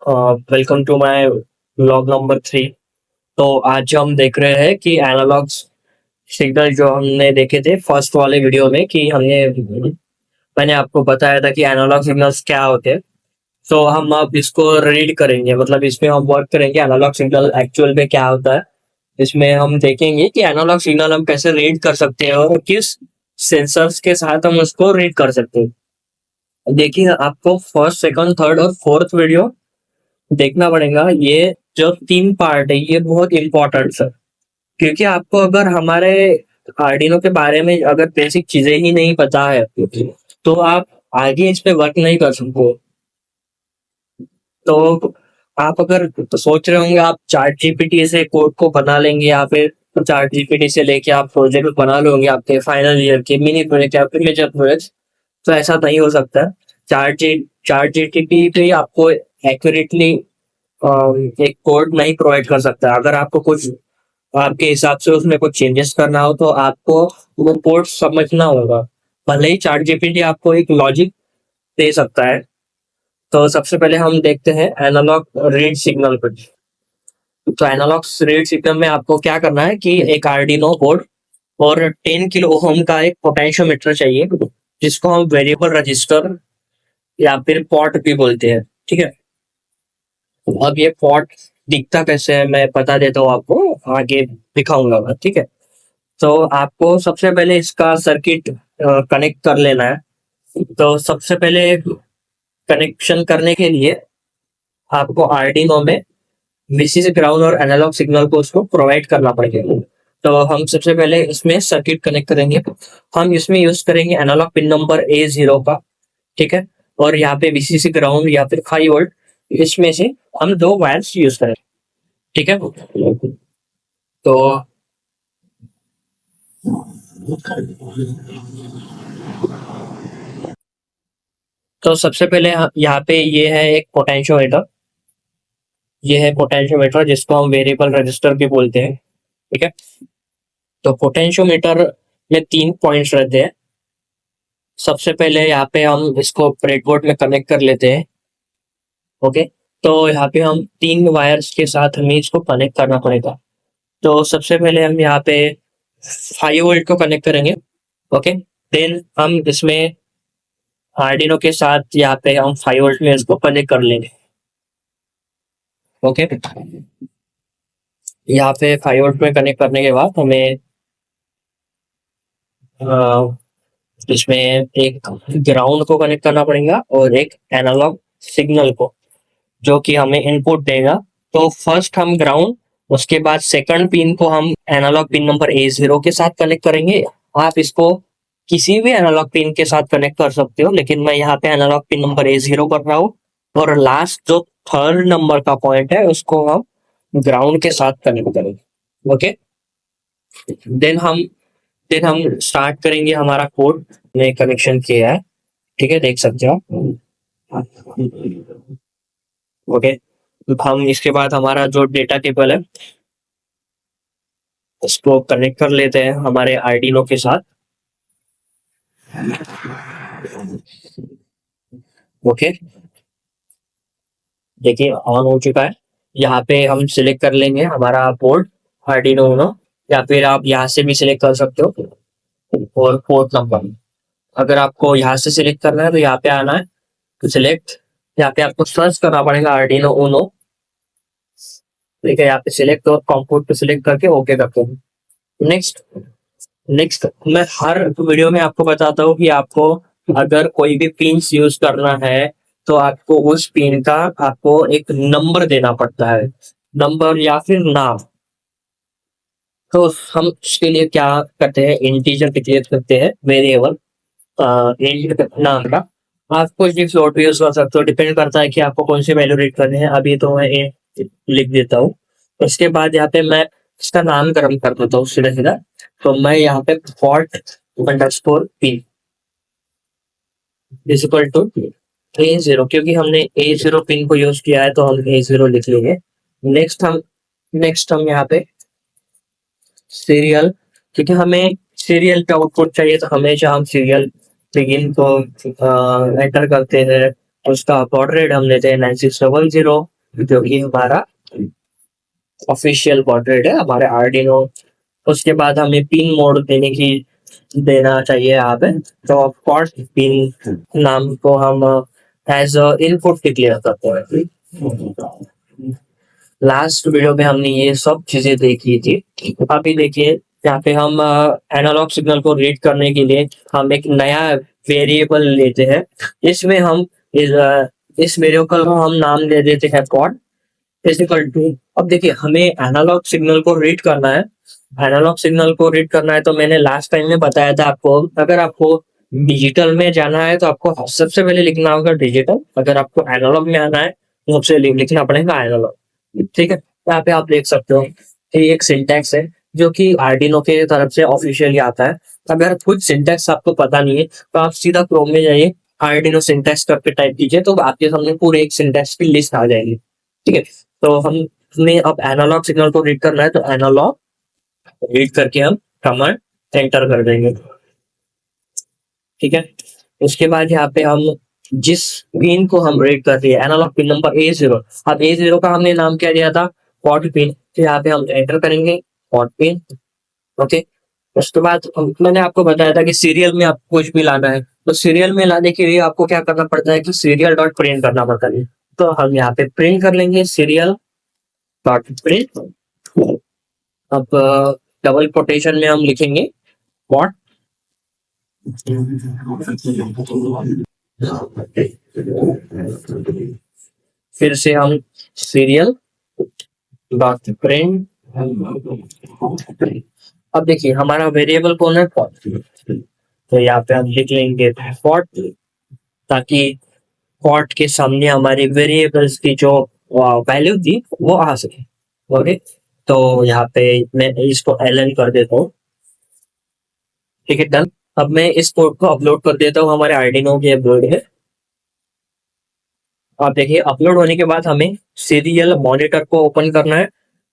Welcome to my vlog number 3। तो आज हम देख रहे हैं कि एनालॉग सिग्नल जो हमने देखे थे फर्स्ट वाले वीडियो में कि मैंने आपको बताया था कि एनालॉग सिग्नल्स क्या होते हैं। तो हम अब इसको रीड करेंगे, मतलब इसमें हम वर्क करेंगे एनालॉग सिग्नल एक्चुअल में क्या होता है। इसमें हम देखेंगे कि एनालॉग सिग्नल हम कैसे रीड कर सकते हैं और किस सेंसर्स के साथ हम उसको रीड कर सकते हैं। देखिए, आपको फर्स्ट, सेकंड, थर्ड और फोर्थ वीडियो देखना पड़ेगा। ये जो 3 पार्ट है ये बहुत इंपॉर्टेंट है, क्योंकि आपको अगर हमारे आर्डिनो के बारे में अगर बेसिक चीजें ही नहीं पता है तो आप आगे इस पे वर्क नहीं कर सकते। तो आप अगर सोच रहे होंगे आप चैट जीपीटी से कोड को बना लेंगे या फिर चैट जीपीटी से लेके आप प्रोजेक्ट बना लोगे आपके फाइनल ईयर के मिनी प्रोजेक्ट या फिर मेजर प्रोजेक्ट, तो ऐसा नहीं हो सकता। चैट जीपीटी पे आपको एक्यूरेटली एक कोड नहीं प्रोवाइड कर सकता। अगर आपको कुछ आपके हिसाब से उसमें कुछ चेंजेस करना हो तो आपको वो कोड समझना होगा। भले ही चैट जीपीटी आपको एक लॉजिक दे सकता है। तो सबसे पहले हम देखते हैं एनालॉग रीड सिग्नल पर। तो एनालॉग रीड सिग्नल में आपको क्या करना है कि एक आर्डिनो बोर्ड और 10 किलो ओम का एक पोटेंशियोमीटर चाहिए, जिसको हम वेरिएबल रजिस्टर या फिर पॉट भी बोलते हैं। ठीक है, अब ये पॉट दिखता कैसे है मैं बता देता हूँ आपको, आगे दिखाऊंगा मैं। ठीक है, तो आपको सबसे पहले इसका सर्किट कनेक्ट कर लेना है। तो सबसे पहले कनेक्शन करने के लिए आपको आर्डिनो में वीसीसी ग्राउंड और एनालॉग सिग्नल को उसको प्रोवाइड करना पड़ेगा। तो हम सबसे पहले इसमें सर्किट कनेक्ट करेंगे। हम इसमें यूज करेंगे एनालॉग पिन नंबर A0 का। ठीक है, और यहाँ पे वीसीसी ग्राउंड या फिर 5 वोल्ट, इसमें से हम 2 वायर्स यूज करें। ठीक है, तो सबसे पहले यहाँ पे ये है एक पोटेंशियोमीटर। ये है पोटेंशियोमीटर जिसको हम वेरिएबल रजिस्टर भी बोलते हैं। ठीक है, तो पोटेंशियोमीटर में 3 पॉइंट्स रहते हैं। सबसे पहले यहाँ पे हम इसको ब्रेडबोर्ड में कनेक्ट कर लेते हैं। ओके, तो यहाँ पे हम 3 वायर्स के साथ हमें इसको कनेक्ट करना पड़ेगा। तो सबसे पहले हम यहाँ पे 5 वोल्ट को कनेक्ट करेंगे। ओके, देन हम इसमें आर्डिनो के साथ यहाँ पे हम 5 वोल्ट में इसको कनेक्ट कर लेंगे। ओके, यहाँ पे 5 वोल्ट में कनेक्ट करने के बाद हमें इसमें एक ग्राउंड को कनेक्ट करना पड़ेगा और एक एनालॉग सिग्नल को, जो कि हमें इनपुट देगा। तो फर्स्ट हम ग्राउंड, उसके बाद सेकंड पिन को हम एनालॉग पिन नंबर A0 के साथ कनेक्ट करेंगे। आप इसको किसी भी एनालॉग पिन के साथ कनेक्ट कर सकते हो, लेकिन मैं यहाँ पे एनालॉग पिन नंबर A0 कर रहा हूँ। और लास्ट जो थर्ड नंबर का पॉइंट है उसको हम ग्राउंड के साथ कनेक्ट करेंगे। ओके, देन हम स्टार्ट करेंगे हमारा कोड। ने कनेक्शन किया है, ठीक है, देख सकते हो आप। ओके, हम इसके बाद हमारा जो डेटा टेबल है उसको कनेक्ट कर लेते हैं हमारे आर्डिनो के साथ। ओके, देखिए ऑन हो चुका है। यहाँ पे हम सिलेक्ट कर लेंगे हमारा पोर्ट आर्डिनो उनो, या फिर आप यहाँ से भी सिलेक्ट कर सकते हो। और पोर्ट नंबर अगर आपको यहाँ से सिलेक्ट करना है तो यहाँ पे आना है तो सिलेक्ट, यहाँ पे आपको सर्च करना पड़ेगा आर्डिनो उनो। ठीक है, यहाँ पे सिलेक्ट और कंपोर्ट पे सिलेक्ट करके ओके करते हैं। नेक्स्ट नेक्स्ट मैं हर वीडियो में आपको बताता हूँ कि आपको अगर कोई भी पिन्स यूज करना है तो आपको उस पिन का आपको एक नंबर देना पड़ता है, नंबर या फिर नाम। तो हम इसके लिए क्या करते हैं, इंटीजर डिक्लेयर करते हैं वेरिएबल नाम का। आप कुछ भी फ्लोट भी यूज कर सकते हो, डिपेंड करता है कि आपको कौन सी वैल्यू रीड करनी है। अभी तो मैं लिख देता हूँ। उसके बाद यहाँ पे मैं इसका नामकरण कर देता हूँ सीधा सीधा। तो मैं यहाँ पे pot underscore pin is equal to A0, क्योंकि हमने A0 पिन को यूज किया है तो हम A0 लिख लेंगे। नेक्स्ट हम यहाँ पे सीरियल, क्योंकि हमें सीरियल का आउटपुट चाहिए तो हमेशा हम सीरियल बिगिन को एंटर करते हैं। उसका बॉर्डर रेट हम लेते हैं 9600 जो कि हमारा ऑफिशियल पोर्ट्रेट है हमारे आर्डिनो। उसके बाद हमें पिन मोड देना चाहिए यहाँ पे। तो ऑफ कोर्स पिन नाम को हम एज अ इनपुट डिक्लेयर करते हैं। लास्ट वीडियो में हमने ये सब चीजें देखी थी। अभी देखिए यहाँ पे हम एनालॉग सिग्नल को रीड करने के लिए हम एक नया वेरिएबल लेते हैं। इसमें हम इस वेरिएबल को हम नाम दे देते हैं पॉट फिजिकल टू। अब देखिए हमें एनालॉग सिग्नल को रीड करना है। एनालॉग सिग्नल को रीड करना है तो मैंने लास्ट टाइम में बताया था आपको, अगर आपको डिजिटल में जाना है तो आपको सबसे पहले लिखना होगा डिजिटल। अगर आपको एनालॉग में आना है तो सबसे लिखना पड़ेगा एनालॉग। ठीक है, यहाँ पे आप देख सकते हो ये एक सिंटैक्स है जो कि आर्डिनो के तरफ से ऑफिशियली आता है। अगर कुछ सिंटैक्स आपको पता नहीं है तो आप सीधा क्रोम में जाइए, आर्डिनो सिंटैक्स करके टाइप कीजिए तो आपके सामने पूरे एक सिंटैक्स की लिस्ट आ जाएगी। ठीक है, तो हमें अब एनालॉग सिग्नल को रीड करना है तो एनालॉग रीड करके हम कमांड एंटर कर देंगे। ठीक है, उसके बाद यहाँ पे हम जिस पिन को हम रीड कर रहे हैं एनालॉग पिन नंबर A0। अब A0 का हमने नाम क्या दिया था, पॉट पिन। तो यहाँ पे हम एंटर करेंगे पॉट पिन। ओके, उसके बाद मैंने आपको बताया था कि सीरियल में आपको कुछ भी लाना है तो सीरियल में लाने के लिए आपको क्या करना पड़ता है कि सीरियल डॉट प्रिंट करना पड़ता है। तो हम यहाँ पे प्रिंट कर लेंगे सीरियल डॉट प्रिंट। अब डबल कोटेशन में हम लिखेंगे व्हाट। फिर से हम सीरियल डॉट प्रिंट। अब देखिए हमारा वेरिएबल कौन है, पॉट। तो यहाँ पे हम लिख लेंगे पॉट ताकि पॉट के सामने हमारी वेरिएबल्स की जो वैल्यू थी वो आ सके। ओके, तो यहाँ पे मैं इसको ln कर देता हूँ। ठीक है, डन। अब मैं इस कोड को अपलोड कर देता हूँ हमारे आर्डिनो के बोर्ड में। आप देखिए अपलोड होने के बाद हमें सीरियल मॉनिटर को ओपन करना है।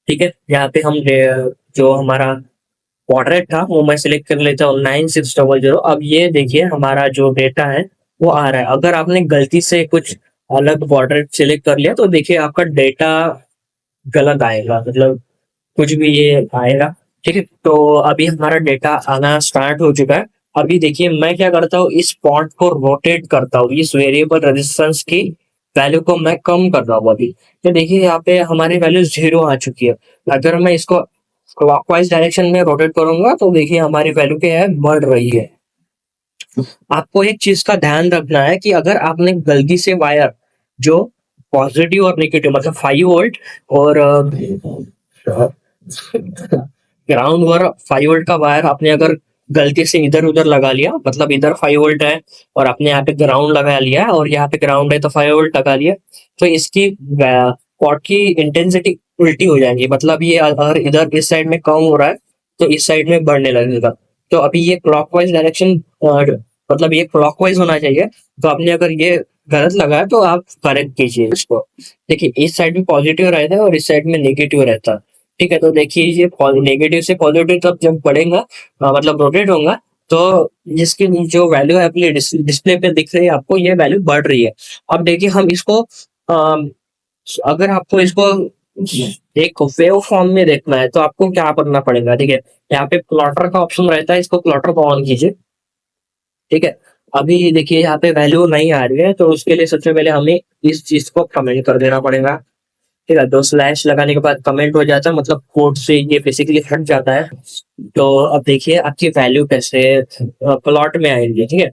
ठीक है, यहाँ पे हम जो हमारा पोर्ट्रेट था वो मैं सिलेक्ट कर लेता हूँ 9600। अब ये देखिए हमारा जो डेटा है वो आ रहा है। अगर आपने गलती से कुछ अलग पोर्ट्रेट सिलेक्ट कर लिया तो देखिए आपका डेटा गलत आएगा, मतलब कुछ भी ये आएगा। ठीक है, तो अभी हमारा डेटा आना स्टार्ट हो चुका है। अभी देखिए मैं क्या करता हूँ, इस फॉन्ट को रोटेट करता हूँ, इस वेरिएबल रेजिस्टेंस की वैल्यू को मैं कम कर रहा हूँ अभी। तो देखिए यहाँ पे हमारी वैल्यू 0 आ चुकी है। अगर मैं इसको क्लॉकवाइज डायरेक्शन में रोटेट करूंगा तो देखिए हमारी वैल्यू क्या है, बढ़ रही है। आपको एक चीज का ध्यान रखना है कि अगर आपने गलती से वायर जो पॉजिटिव और नेगेटिव मतलब 5 वोल्ट और ग्राउंड वर 5 वोल्ट का वायर आपने अगर गलती से इधर उधर लगा लिया, मतलब इधर 5 वोल्ट है और आपने यहाँ पे ग्राउंड लगा लिया और यहाँ पे ग्राउंड है तो 5 वोल्ट लगा लिया, तो इसकी पॉट की इंटेंसिटी उल्टी हो जाएगी। मतलब ये अगर इधर इस साइड में कम हो रहा है तो इस साइड में बढ़ने लगेगा। तो अभी ये क्लॉकवाइज डायरेक्शन मतलब ये क्लॉकवाइज होना चाहिए। तो आपने अगर ये गलत लगा है तो आप करेक्ट कीजिए इसको। देखिए इस साइड में पॉजिटिव रहता है और इस साइड में नेगेटिव रहता है। ठीक है, तो देखिए ये नेगेटिव से पॉजिटिव तब जब बढ़ेगा मतलब रोटेट होगा तो जिसकी जो वैल्यू है अपनी डिस्प्ले पे दिख रही है आपको, ये वैल्यू बढ़ रही है। अब देखिए हम इसको अगर आपको इसको एक वेव फॉर्म में देखना है तो आपको क्या करना पड़ेगा। ठीक है, यहाँ पे प्लॉटर का ऑप्शन रहता है, इसको प्लॉटर को ऑन कीजिए। ठीक है, अभी देखिए यहाँ पे वैल्यू नहीं आ रही है तो उसके लिए सबसे पहले हमें इस चीज को कमेंट कर देना पड़ेगा। ठीक है, 2 स्लैश लगाने के बाद कमेंट हो जाता है, मतलब कोड से ये बेसिकली हट जाता है। तो अब देखिए आपकी वैल्यू कैसे प्लॉट में आएंगे। ठीक है,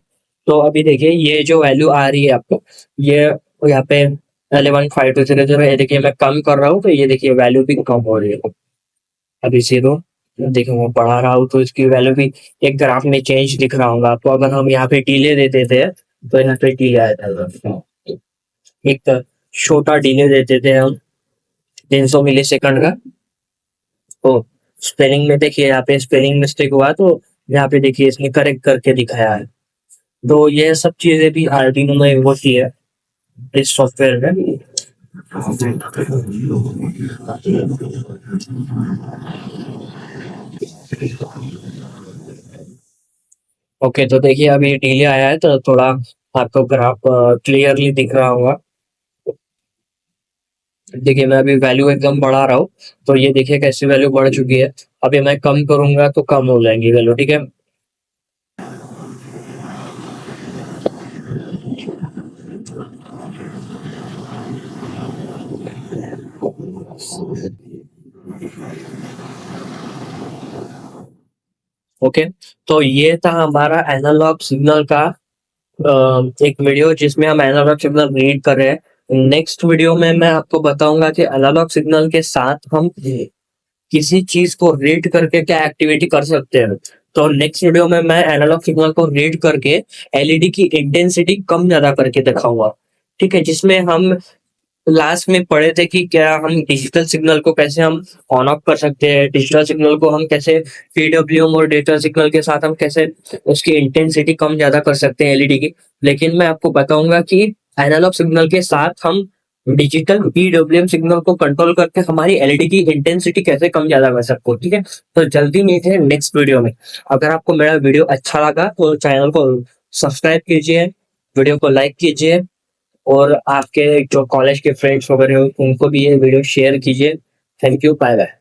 तो अभी देखिए ये जो वैल्यू आ रही है आपको, ये यहाँ पे 115200 है। देखिए मैं कम कर रहा हूँ तो ये देखिए वैल्यू भी कम हो रही है। अभी 0 देखिए मैं बढ़ा रहा हूँ तो इसकी वैल्यू भी एक ग्राफ में चेंज दिख रहा होगा आपको। अगर हम यहाँ पे डिले दे देते हैं तो यहाँ पे डिले आया था, एक छोटा डिले दे देते हैं हम 300 मिली सेकंड का। तो स्पेलिंग में देखिए यहाँ पे स्पेलिंग मिस्टेक हुआ तो यहाँ पे देखिए इसने करेक्ट करके दिखाया है। तो ये सब चीजें भी आर्डिनो में होती है इस सॉफ्टवेयर में। ओके, तो देखिए अभी डिले आया है तो थोड़ा आपको ग्राफ क्लियरली दिख रहा होगा। देखिए मैं अभी वैल्यू एकदम बढ़ा रहा हूँ, तो ये देखिए कैसी वैल्यू बढ़ चुकी है। अभी मैं कम करूंगा तो कम हो जाएंगी वैल्यू, ठीक है। ओके, तो ये था हमारा एनालॉग सिग्नल का एक वीडियो जिसमें हम एनालॉग सिग्नल रीड कर रहे हैं। नेक्स्ट वीडियो में मैं आपको बताऊंगा कि एनालॉग सिग्नल के साथ हम किसी चीज को रीड करके क्या एक्टिविटी कर सकते हैं। तो नेक्स्ट वीडियो में मैं एनालॉग सिग्नल को रीड करके एलईडी की इंटेंसिटी कम ज्यादा करके दिखाऊंगा, ठीक है। जिसमें हम लास्ट में पढ़े थे कि क्या हम डिजिटल सिग्नल को कैसे हम ऑन ऑफ कर सकते हैं, डिजिटल सिग्नल को हम कैसे पीडब्ल्यूएम और डिजिटल सिग्नल के साथ हम कैसे उसकी इंटेंसिटी कम ज्यादा कर सकते हैं एलईडी की। लेकिन मैं आपको बताऊंगा कि एनालॉग सिग्नल के साथ हम डिजिटल पीडब्ल्यूएम सिग्नल को कंट्रोल करके हमारी एलईडी की इंटेंसिटी कैसे कम ज्यादा कर सकते हो, ठीक है। तो जल्दी मिलते हैं नेक्स्ट वीडियो में। अगर आपको मेरा वीडियो अच्छा लगा तो चैनल को सब्सक्राइब कीजिए, वीडियो को लाइक कीजिए, और आपके जो कॉलेज के फ्रेंड्स वगैरह हो उनको भी ये वीडियो शेयर कीजिए। Thank you, bye bye.